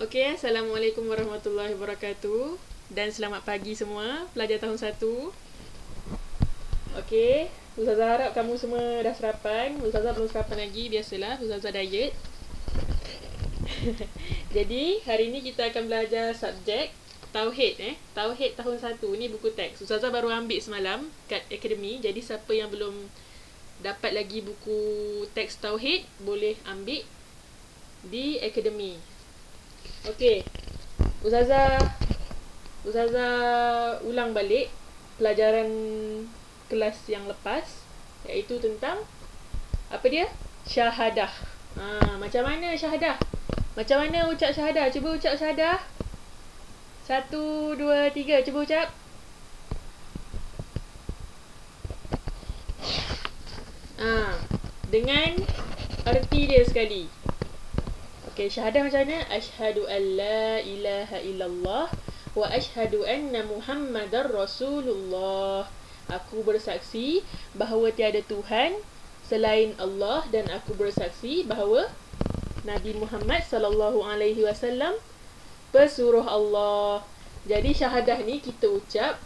Okey, Assalamualaikum warahmatullahi wabarakatuh. Dan selamat pagi semua, pelajar tahun 1. Okey, Ustazah harap kamu semua dah sarapan. Ustazah belum sarapan lagi, biasalah, Ustazah diet. Jadi, hari ni kita akan belajar subjek Tauhid. Tauhid tahun 1 ni buku teks. Ustazah baru ambil semalam kat akademi. Jadi, siapa yang belum dapat lagi buku teks Tauhid, boleh ambil di akademi. Okey, Ustazah ulang balik pelajaran kelas yang lepas, iaitu tentang apa dia? Syahadah. Macam mana syahadah? Macam mana ucap syahadah? Cuba ucap syahadah. 1, 2, 3. Cuba ucap. Dengan arti dia sekali. Okey, syahadah macam mana? Asyhadu an la ilaha illallah wa asyhadu anna Muhammadar Rasulullah. Aku bersaksi bahawa tiada Tuhan selain Allah dan aku bersaksi bahawa Nabi Muhammad sallallahu alaihi wasallam pesuruh Allah. Jadi syahadah ni kita ucap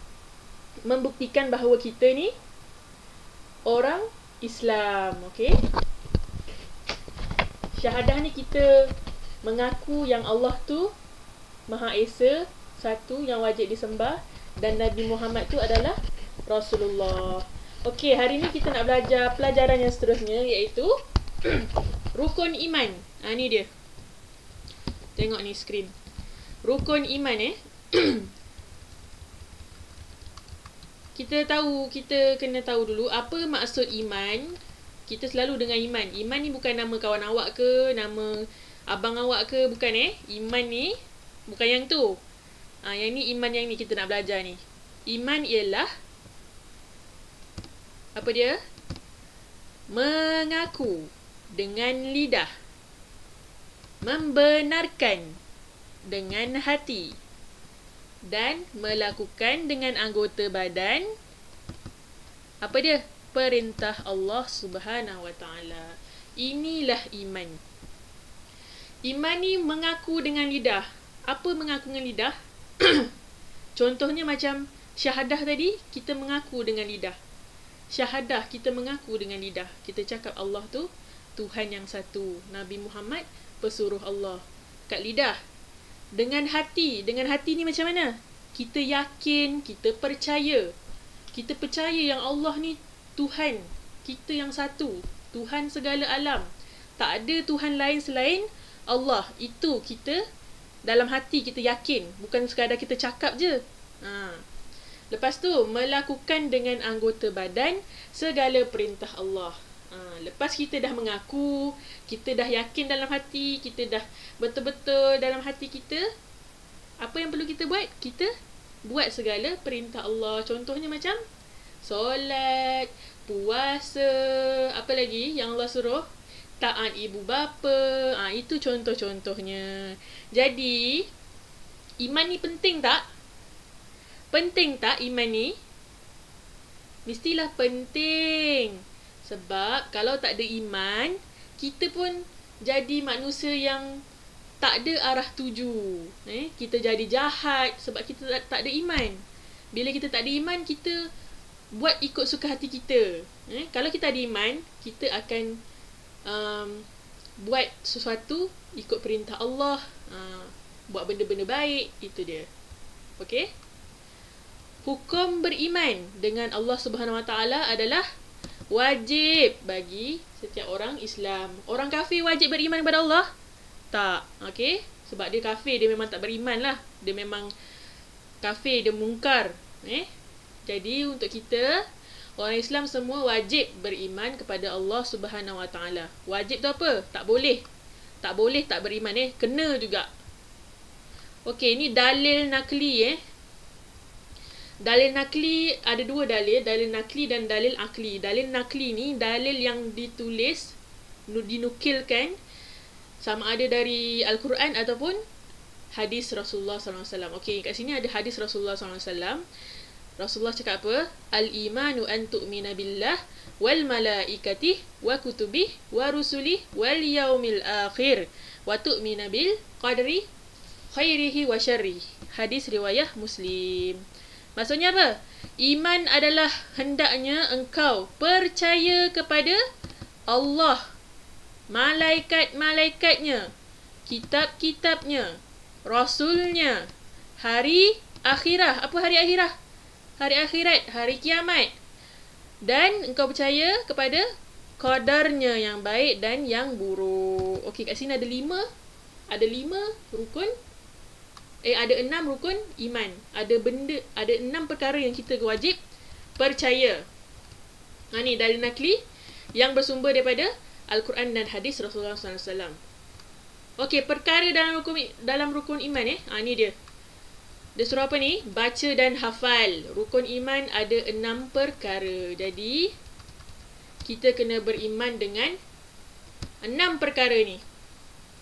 membuktikan bahawa kita ni orang Islam, okey? Syahadah ni kita mengaku yang Allah tu Maha Esa, satu yang wajib disembah, dan Nabi Muhammad tu adalah Rasulullah. Okey, hari ni kita nak belajar pelajaran yang seterusnya, iaitu rukun iman. Ni dia. Tengok ni skrin. Rukun iman kita kena tahu dulu apa maksud iman. Kita selalu dengar iman. Iman ni bukan nama kawan awak ke, nama abang awak ke, bukan Iman ni bukan yang tu. Yang ni iman yang ni kita nak belajar ni. Iman ialah apa dia? Mengaku dengan lidah, membenarkan dengan hati, dan melakukan dengan anggota badan apa dia? Perintah Allah Subhanahu Wa Taala. Inilah iman. Iman ni mengaku dengan lidah. Apa mengaku dengan lidah? Contohnya macam syahadah tadi, kita mengaku dengan lidah. Syahadah kita mengaku dengan lidah. Kita cakap Allah tu Tuhan yang satu, Nabi Muhammad pesuruh Allah. Kat lidah. Dengan hati ni macam mana? Kita yakin, kita percaya. Kita percaya yang Allah ni Tuhan kita yang satu, Tuhan segala alam. Tak ada Tuhan lain selain Allah. Itu kita dalam hati kita yakin, bukan sekadar kita cakap je. Lepas tu melakukan dengan anggota badan segala perintah Allah. Lepas kita dah mengaku, kita dah yakin dalam hati, kita dah betul-betul dalam hati kita, apa yang perlu kita buat? Kita buat segala perintah Allah. Contohnya macam solat, puasa, apa lagi yang Allah suruh? Taat ibu bapa. Itu contoh-contohnya. Jadi, iman ni penting tak? Penting tak iman ni? Mestilah penting. Sebab kalau tak ada iman, kita pun jadi manusia yang tak ada arah tuju. Kita jadi jahat sebab kita tak ada iman. Bila kita tak ada iman, kita buat ikut suka hati kita. Kalau kita ada iman, kita akan buat sesuatu ikut perintah Allah, buat benda-benda baik. Itu dia. Okey? Hukum beriman dengan Allah Subhanahu Wa Taala adalah wajib bagi setiap orang Islam. Orang kafir wajib beriman kepada Allah? Tak. Okey? Sebab dia kafir, dia memang tak beriman lah. Dia memang kafir, dia mungkar. Jadi untuk kita, orang Islam semua wajib beriman kepada Allah Subhanahu Wa Taala. Wajib tu apa? Tak boleh. Tak boleh tak beriman. Kena juga. Okey, ni dalil nakli. Dalil nakli ada dua dalil. Dalil nakli dan dalil akli. Dalil nakli ni dalil yang ditulis, dinukilkan, sama ada dari Al-Quran ataupun hadis Rasulullah SAW. Okey, kat sini ada hadis Rasulullah SAW. Rasulullah cakap apa? Al-imanu an tu'mina billah wal malaikatih wa kutubih wa rusulih wal yaumil akhir wa tu'mina bil qadri khairihi wa syarrihi. Hadis riwayah Muslim. Maksudnya apa? Iman adalah hendaknya engkau percaya kepada Allah, malaikat-malaikatnya, kitab-kitabnya, rasulnya, hari akhirah. Apa hari akhirah? Hari akhirat, hari kiamat. Dan engkau percaya kepada qadarnya yang baik dan yang buruk. Okey, kat sini ada 5 rukun. Ada 6 rukun iman. Ada 6 perkara yang kita wajib percaya. Ni dalil nakli yang bersumber daripada Al-Quran dan hadis Rasulullah SAW. Okey, perkara dalam rukun iman ni dia. Dia suruh apa ni? Baca dan hafal. Rukun iman ada 6 perkara. Jadi kita kena beriman dengan 6 perkara ni.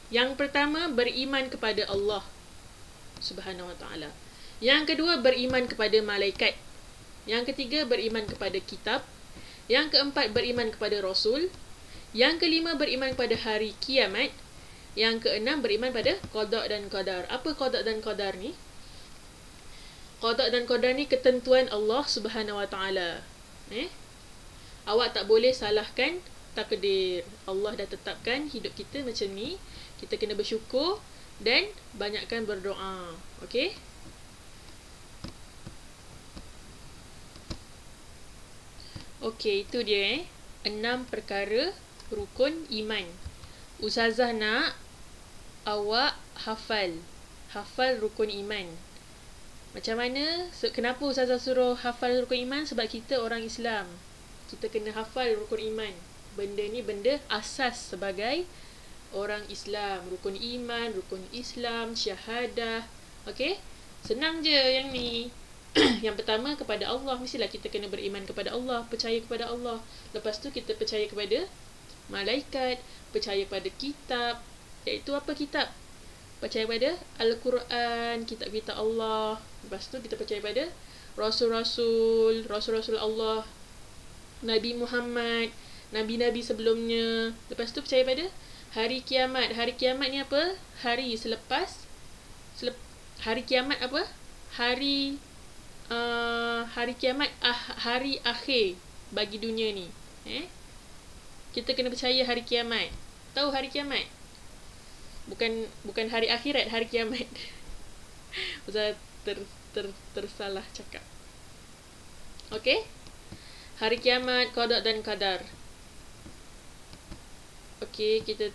Yang pertama, beriman kepada Allah Subhanahu wa ta'ala. Yang kedua, beriman kepada malaikat. Yang ketiga, beriman kepada kitab. Yang keempat, beriman kepada rasul. Yang kelima, beriman kepada hari kiamat. Yang keenam, beriman pada qada dan qadar. Apa qada dan qadar ni? Qada dan qadar ni ketentuan Allah Subhanahu wa ta'ala. Awak tak boleh salahkan takdir. Allah dah tetapkan hidup kita macam ni. Kita kena bersyukur dan banyakkan berdoa. Okey? Okey, itu dia 6 perkara rukun iman. Ustazah nak awak hafal rukun iman. Macam mana? Kenapa Ustazah suruh hafal rukun iman? Sebab kita orang Islam. Kita kena hafal rukun iman. Benda ni benda asas sebagai orang Islam. Rukun iman, rukun Islam, syahadah. Okey? Senang je yang ni. Yang pertama, kepada Allah. Mestilah kita kena beriman kepada Allah, percaya kepada Allah. Lepas tu kita percaya kepada malaikat, percaya pada kitab. Iaitu apa kitab? Percaya pada Al-Quran, kitab-kitab Allah. Lepas tu kita percaya pada rasul-rasul Allah, Nabi Muhammad, nabi-nabi sebelumnya. Lepas tu percaya pada hari kiamat. Hari kiamat ni apa? Hari selepas hari kiamat apa? Hari kiamat, hari akhir bagi dunia ni. Kita kena percaya hari kiamat. Tahu hari kiamat? Bukan hari akhirat, hari kiamat. Ustaz tersalah cakap. Okey? Hari kiamat, qada dan qadar. Okey, kita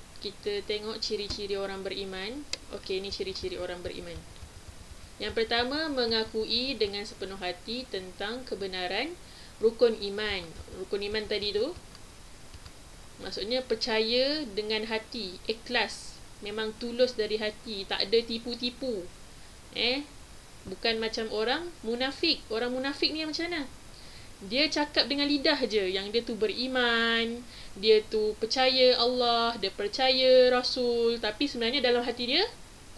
tengok ciri-ciri orang beriman. Okey, ni ciri-ciri orang beriman. Yang pertama, mengakui dengan sepenuh hati tentang kebenaran rukun iman. Rukun iman tadi tu maksudnya percaya dengan hati, ikhlas, memang tulus dari hati, tak ada tipu-tipu. Bukan macam orang munafik. Orang munafik ni macam mana? Dia cakap dengan lidah je yang dia tu beriman, dia tu percaya Allah, dia percaya Rasul, tapi sebenarnya dalam hati dia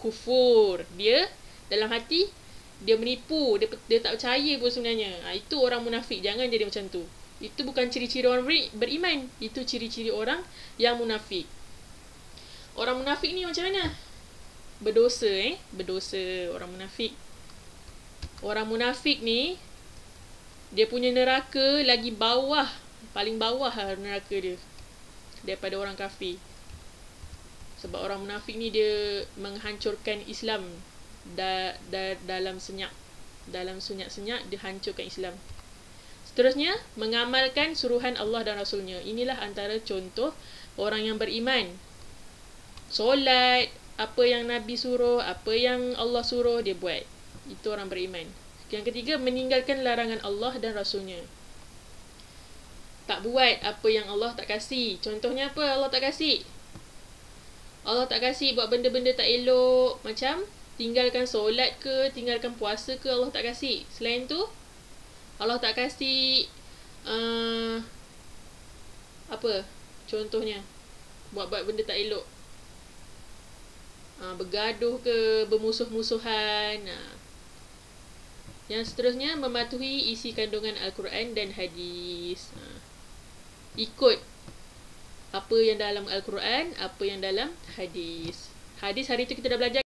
kufur. Dia dalam hati dia menipu, dia tak percaya pun sebenarnya. Itu orang munafik. Jangan jadi macam tu. Itu bukan ciri-ciri orang beriman. Itu ciri-ciri orang yang munafik. Orang munafik ni macam mana? Berdosa, berdosa orang munafik. Orang munafik ni dia punya neraka lagi bawah, paling bawah lah neraka dia daripada orang kafir. Sebab orang munafik ni dia menghancurkan Islam dalam senyap-senyap dia hancurkan Islam. Seterusnya, mengamalkan suruhan Allah dan Rasulnya. Inilah antara contoh orang yang beriman. Solat, apa yang Nabi suruh, apa yang Allah suruh, dia buat. Itu orang beriman. Yang ketiga, meninggalkan larangan Allah dan Rasulnya. Tak buat apa yang Allah tak kasih. Contohnya apa Allah tak kasih? Allah tak kasih buat benda-benda tak elok. Macam tinggalkan solat ke, tinggalkan puasa ke, Allah tak kasih. Selain tu, Allah tak kasih apa? Contohnya, buat-buat benda tak elok. Bergaduh ke, bermusuh-musuhan. Yang seterusnya, mematuhi isi kandungan Al-Quran dan hadis. Ikut apa yang dalam Al-Quran, apa yang dalam hadis. Hadis hari tu kita dah belajar.